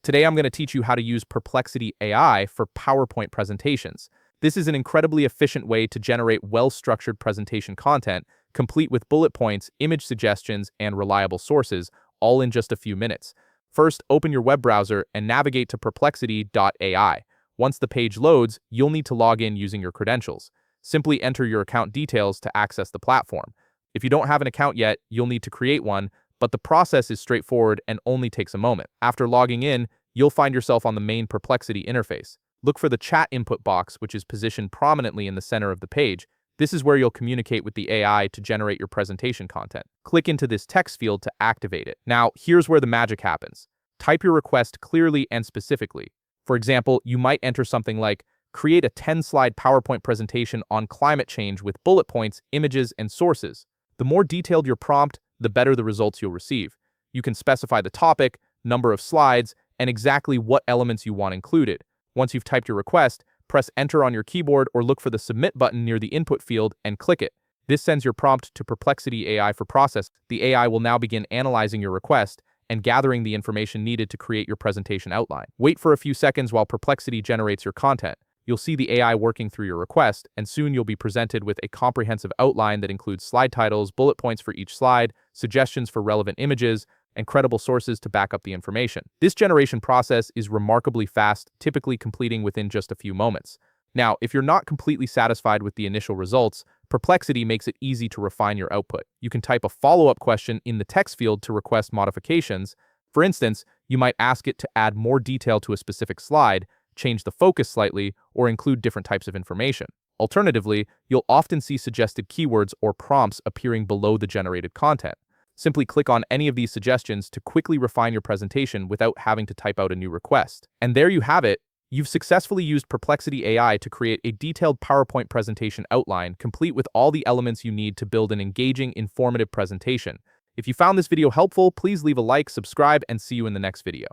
Today I'm going to teach you how to use Perplexity AI for PowerPoint presentations. This is an incredibly efficient way to generate well-structured presentation content, complete with bullet points, image suggestions, and reliable sources, all in just a few minutes. First, open your web browser and navigate to perplexity.ai. Once the page loads, you'll need to log in using your credentials. Simply enter your account details to access the platform. If you don't have an account yet, you'll need to create one, but the process is straightforward and only takes a moment. After logging in, you'll find yourself on the main Perplexity interface. Look for the chat input box, which is positioned prominently in the center of the page. This is where you'll communicate with the AI to generate your presentation content. Click into this text field to activate it. Now, here's where the magic happens. Type your request clearly and specifically. For example, you might enter something like, create a 10-slide PowerPoint presentation on climate change with bullet points, images, and sources. The more detailed your prompt, the better the results you'll receive. You can specify the topic, number of slides, and exactly what elements you want included. Once you've typed your request, press Enter on your keyboard or look for the Submit button near the input field and click it. This sends your prompt to Perplexity AI for process. The AI will now begin analyzing your request and gathering the information needed to create your presentation outline. Wait for a few seconds while Perplexity generates your content. You'll see the AI working through your request, and soon you'll be presented with a comprehensive outline that includes slide titles, bullet points for each slide, suggestions for relevant images, and credible sources to back up the information. This generation process is remarkably fast, typically completing within just a few moments. Now, if you're not completely satisfied with the initial results, Perplexity makes it easy to refine your output. You can type a follow-up question in the text field to request modifications. For instance, you might ask it to add more detail to a specific slide, change the focus slightly, or include different types of information. Alternatively, you'll often see suggested keywords or prompts appearing below the generated content. Simply click on any of these suggestions to quickly refine your presentation without having to type out a new request. And there you have it. You've successfully used Perplexity AI to create a detailed PowerPoint presentation outline, complete with all the elements you need to build an engaging, informative presentation. If you found this video helpful, please leave a like, subscribe, and see you in the next video.